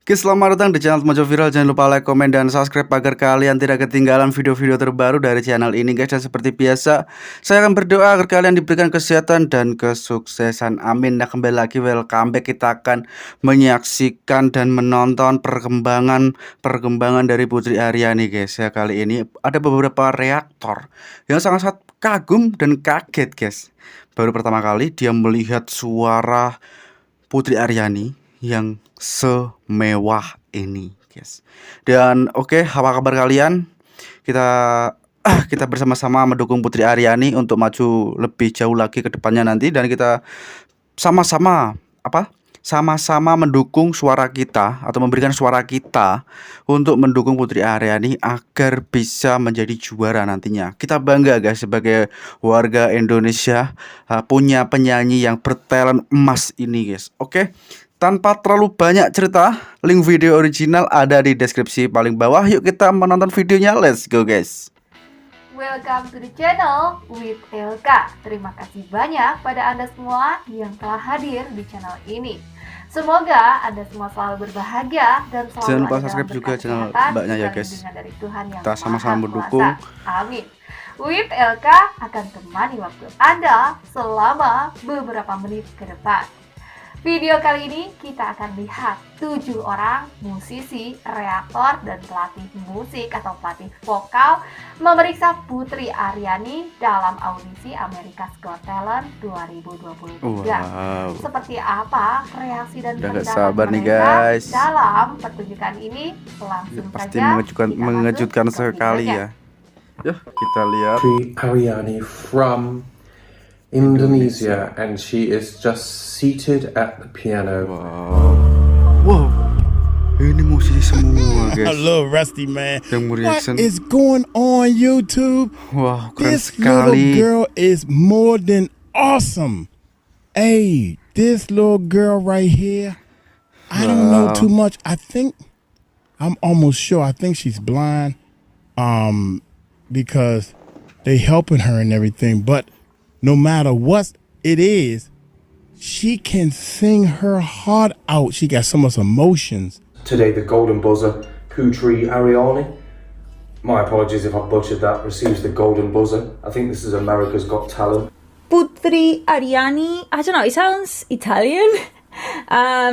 Oke, selamat datang di channel Mojo Viral. Jangan lupa like, komen, dan subscribe agar kalian tidak ketinggalan video-video terbaru dari channel ini, guys. Dan seperti biasa, saya akan berdoa agar kalian diberikan kesehatan dan kesuksesan. Amin. Nah, kembali lagi, welcome back. Kita akan menyaksikan dan menonton perkembangan dari Putri Ariani, guys. Ya, kali ini ada beberapa reaktor yang sangat-sangat kagum dan kaget, guys. Baru pertama kali dia melihat suara Putri Ariani yang semewah ini, guys. Dan oke, apa kabar kalian? Kita bersama-sama mendukung Putri Ariani untuk maju lebih jauh lagi ke depannya nanti, dan kita sama-sama sama-sama mendukung suara kita atau memberikan suara kita untuk mendukung Putri Ariani agar bisa menjadi juara nantinya. Kita bangga, guys, sebagai warga Indonesia punya penyanyi yang bertalent emas ini, guys. Oke, tanpa terlalu banyak cerita, link video original ada di deskripsi paling bawah. Yuk kita menonton videonya, let's go, guys. Welcome to the channel with Elka. Terima kasih banyak pada Anda semua yang telah hadir di channel ini. Semoga Anda semua selalu berbahagia dan selalu jangan lupa subscribe juga channel mbaknya ya, guys. Dari Tuhan yang kita sama-sama mendukung. Amin. With Elka akan temani waktu Anda selama beberapa menit ke depan. Video kali ini kita akan lihat 7 orang musisi, reaktor, dan pelatih musik atau pelatih vokal memeriksa Putri Ariani dalam audisi America's Got Talent 2023. Wow. Seperti apa reaksi dan pendapat mereka nih, guys, dalam pertunjukan ini? Langsung pasti saja mengejutkan sekali ya. Yuk kita lihat. Putri Ariani from Indonesia, and she is just seated at the piano. Wow, ini musisi semua, guys. A little rusty, man. What reaction. is going on YouTube? Wow, keren This sekali. little girl is more than awesome. Hey, this little girl right here, I don't know too much. I'm almost sure. I think she's blind, because they helping her and everything. But no matter what it is, she can sing her heart out. She got so much emotions. Today, the golden buzzer, Putri Ariani. My apologies if I butchered that. Receives the golden buzzer. I think this is America's Got Talent. Putri Ariani, I don't know, it sounds Italian.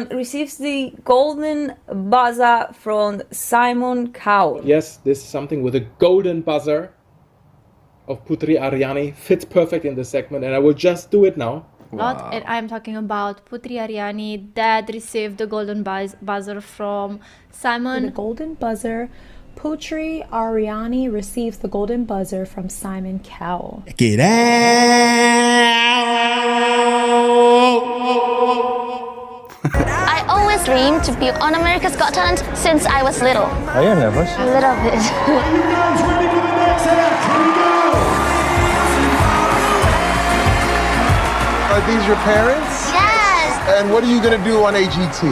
Receives the golden buzzer from Simon Cowell. Yes, this is something with a golden buzzer of Putri Ariani fits perfect in this segment, and I will just do it now. And I'm talking about Putri Ariani that received the golden buzzer from Simon. The golden buzzer. Putri Ariani receives the golden buzzer from Simon Cowell. Get out! I always dreamed to be on America's Got Talent since I was little. Are you nervous? A little bit. Are these your parents? Yes! And what are you going to do on AGT?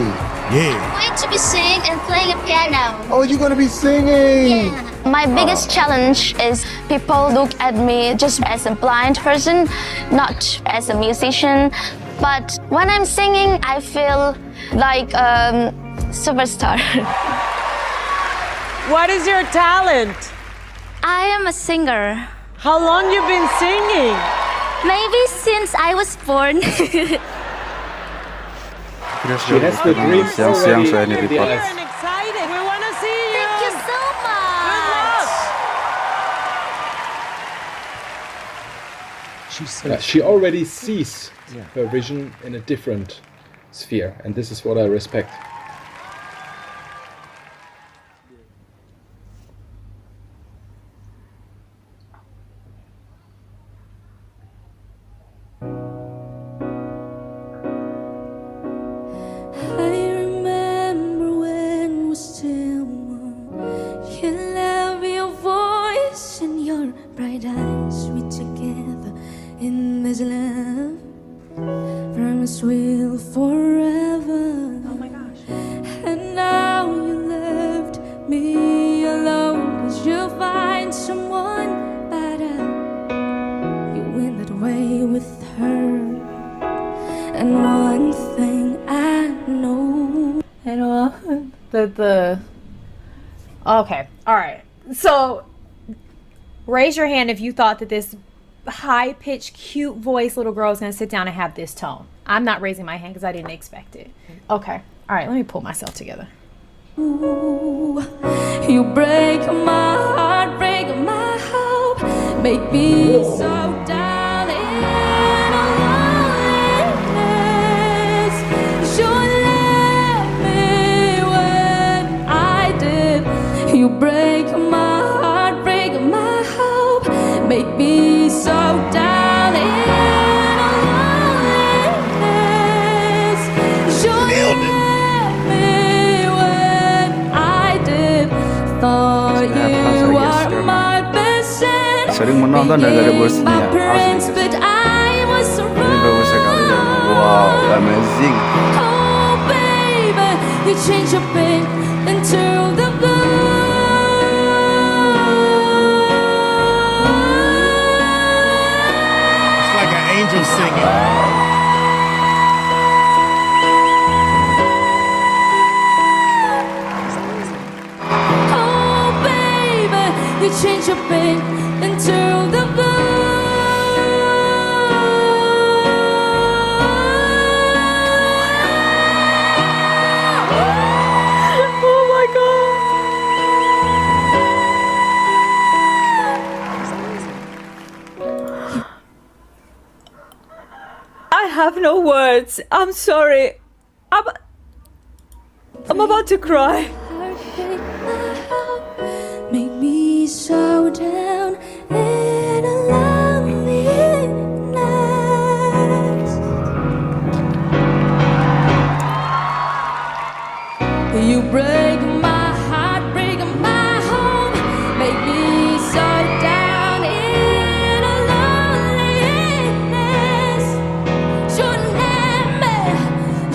Yeah. I'm going to be singing and playing a piano. Oh, you're going to be singing? Yeah. My biggest challenge is people look at me just as a blind person, not as a musician. But when I'm singing, I feel like a superstar. What is your talent? I am a singer. How long you been singing? Maybe since I was born. She has the dreams already in the eyes. We're excited. We want to see you. Thank you so much. She already sees her vision in a different sphere, and this is what I respect. Okay, all right. So raise your hand if you thought that this high-pitched, cute voice little girl is going to sit down and have this tone. I'm not raising my hand because I didn't expect it. Okay, all right, let me pull myself together. Ooh, you break my heart, break my hope, make me so down in a loneliness. You left me when I did. You break my heart, break my hope, make me so down in a loneliness. You left me when I did. Thought you were my best friend. Sering menonton dan gak ada bosannya. Asli guys. Ini bagus sekali dan wow, amazing. Oh baby, you change your pain into the blue. It's like an angel singing. Oh baby, you change your pain into the blue. Oh my god. I have no words. I'm sorry. I'm about to cry. Make me so down in a loneliness. You break my heart, break my home, make me so down in a loneliness.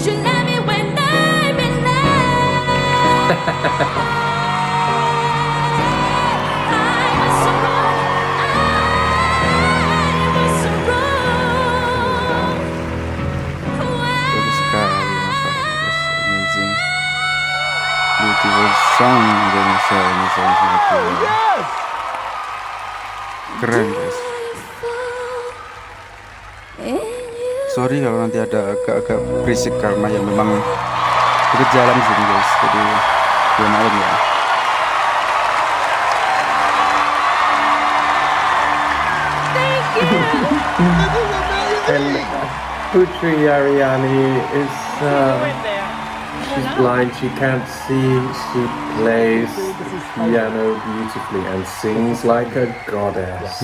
You let me when I'm in love. Bagus sekali ya suaranya guys. Amazing. Beautiful song Indonesia ini sangat keren guys. Sorry kalau nanti ada agak-agak berisik karena ya memang dekat jalan sini guys, jadi gue maklum ya. And Putri Ariani is she's blind, she can't see, she plays piano beautifully and sings like a goddess.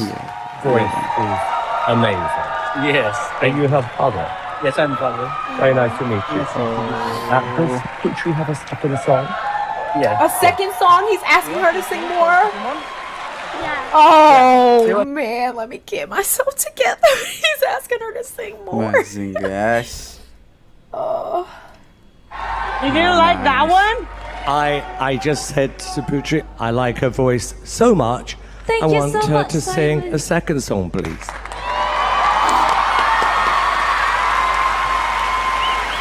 Voice is amazing. Yes. And you have father. Yes, I'm father. Very nice to meet you. Does Putri have a second song? Yes. A second song? He's asking her to sing more? Oh man, let me get myself together. He's asking her to sing more. Amazing guys. Oh. You didn't like that one? I just said to Putri, I like her voice so much. Thank I you want so her much, to sing Simon. a second song, please.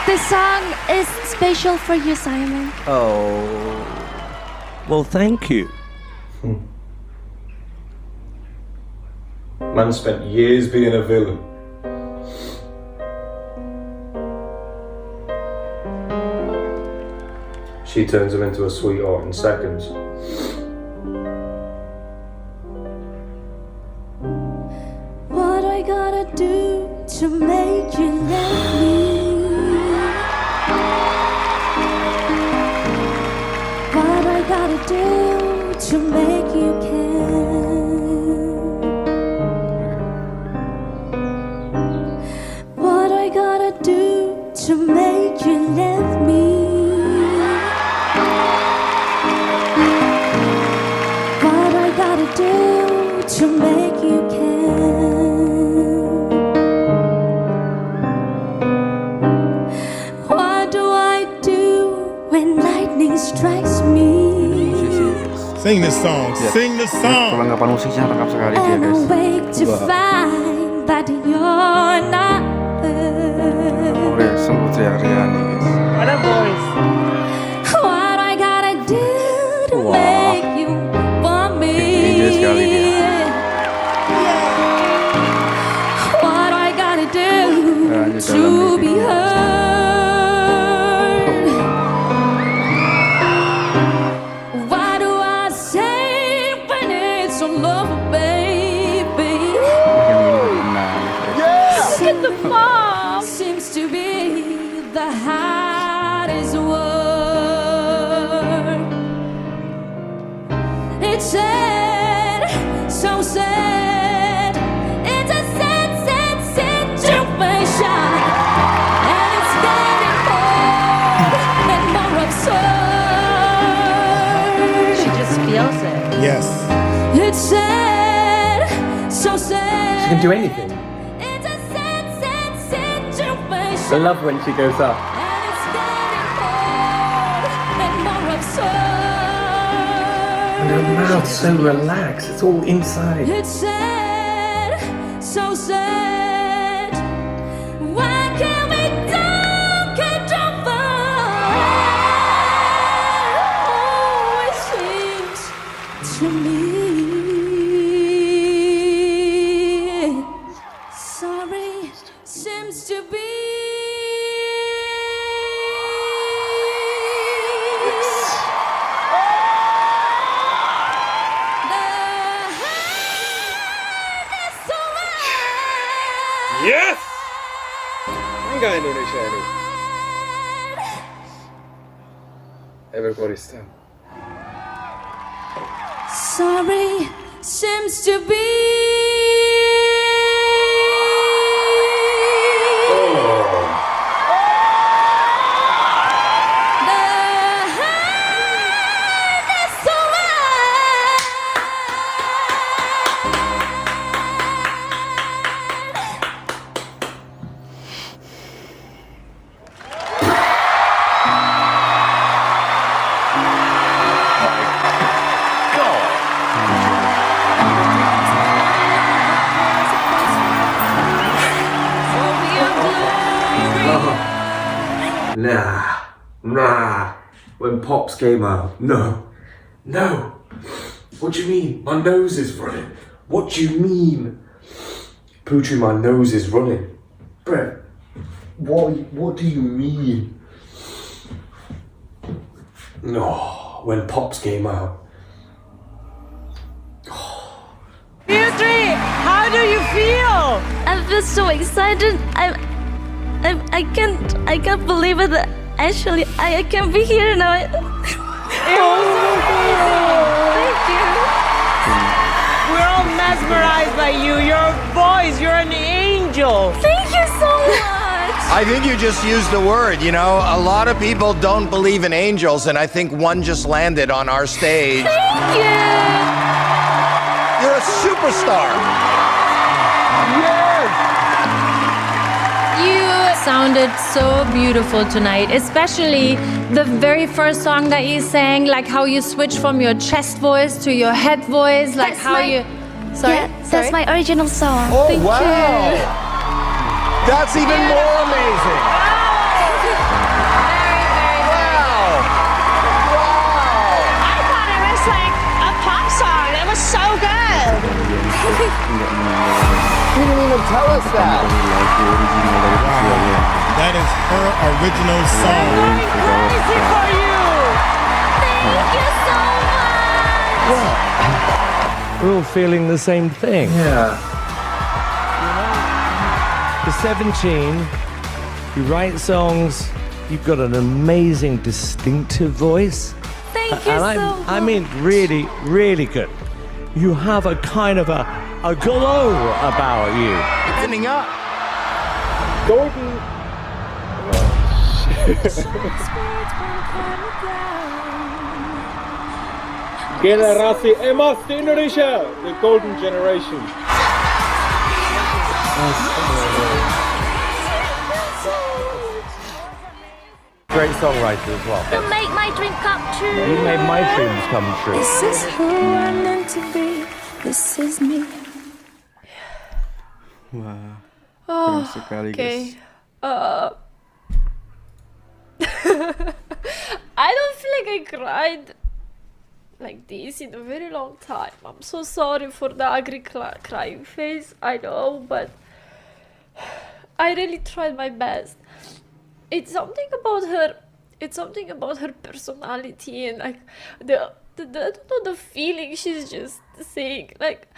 This song is special for you, Simon. Oh. Well, thank you. Man spent years being a villain. She turns him into a sweetheart in seconds. What I gotta do to make you let me? What I gotta do to make you care? What I gotta do to make you let me? What I gotta do to make you care? What do I do when lightning strikes me? Sing this song. Sing the song. Kelengkapan musiknya lengkap sekali dia And guys. awake to find that you're not there. Putri Ariani guys. What a voice. What I gotta sekali dia. What I gotta do Hanya to dalam be liriknya. heard? What do I say when it's all over, baby? Look at the mom. Seems to be the hardest word. It's sad, so sad. It's a sad, sad situation, and it's getting more and more absurd. She just feels it. Yes. It's sad, so sad. She can do anything. It's a sad, sad situation. I love when she goes up. And it's getting more and more absurd. And her mouth's so relaxed, it's all inside. It's sad, so sad. Why can't we talk it over? Oh, it seems to me. Sorry seems to be. Yes! Enggak Indonesia ini. Everybody stand. Sorry seems to be. Nah. When Pops came out, no. What do you mean? My nose is running. What do you mean? Putri, my nose is running. Brett, what do you mean? No, when Pops came out. Putri, how do you feel? I feel so excited. I can't believe it. Actually, I can't be here now. Thank you. We're all mesmerized by you. Your voice, you're an angel. Thank you so much. I think you just used the word, you know. A lot of people don't believe in angels, and I think one just landed on our stage. Thank you. You're a superstar. You sounded so beautiful tonight, especially the very first song that you sang, like how you switch from your chest voice to your head voice, like That's how my- you. Sorry, Yeah, that's my original song. Oh, Thank wow. you. That's even more amazing. I thought it was like a pop song. It was so good. You didn't even tell us that. That is her original song. Crazy for you. Thank you so much. We're all feeling the same thing. Yeah. You're 17, you write songs, you've got an amazing, distinctive voice. Thank you And so much. I mean, really, really good. You have a kind of a glow about you. Opening up. Golden. Generasi emas di Indonesia, the golden generation. Great songwriter as well. You make my dream come true. You made my dreams come true. This is who I'm meant to be. This is me. Wah, Oh, keren sekali okay. guys. I don't feel like I cried. like this in a very long time. I'm so sorry for the ugly crying face, I know, but I really tried my best. It's something about her. It's something about her personality and like the I don't know, the feeling she's just saying like.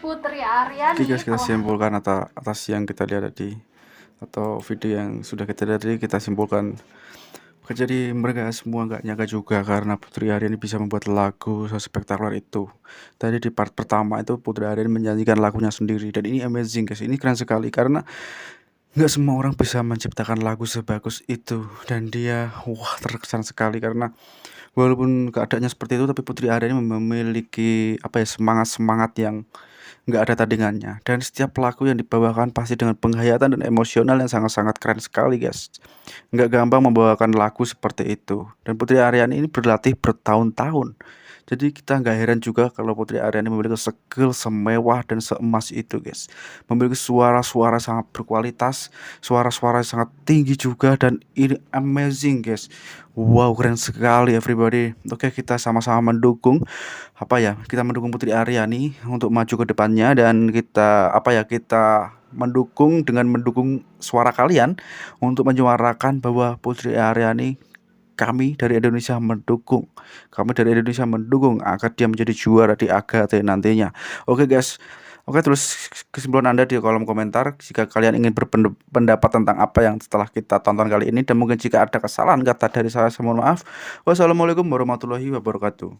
Putri Ariani. Jadi guys, kita wah, simpulkan atas yang kita lihat tadi atau video yang sudah kita lihat tadi, kita simpulkan jadi mereka semua nggak nyangka juga karena Putri Ariani bisa membuat lagu sespektakuler itu. Tadi di part pertama itu Putri Ariani menyanyikan lagunya sendiri dan ini amazing guys, ini keren sekali karena nggak semua orang bisa menciptakan lagu sebagus itu dan dia wah terkesan sekali karena walaupun keadaannya seperti itu tapi Putri Ariani memiliki apa ya, semangat yang nggak ada tandingannya dan setiap lagu yang dibawakan pasti dengan penghayatan dan emosional yang sangat-sangat keren sekali guys. Nggak gampang membawakan lagu seperti itu dan Putri Ariani ini berlatih bertahun-tahun. Jadi kita nggak heran juga kalau Putri Ariani memiliki skill semewah dan seemas itu guys. Memiliki suara-suara sangat berkualitas, suara-suara sangat tinggi juga dan ini amazing guys. Wow, keren sekali everybody. Oke, kita sama-sama mendukung kita mendukung Putri Ariani untuk maju ke depannya dan kita kita mendukung dengan mendukung suara kalian untuk menyuarakan bahwa Putri Ariani kami dari Indonesia mendukung agar dia menjadi juara di AGT nantinya. Oke guys. Oke, terus kesimpulan Anda di kolom komentar jika kalian ingin berpendapat tentang apa yang setelah kita tonton kali ini dan mungkin jika ada kesalahan kata dari saya mohon maaf. Wassalamualaikum warahmatullahi wabarakatuh.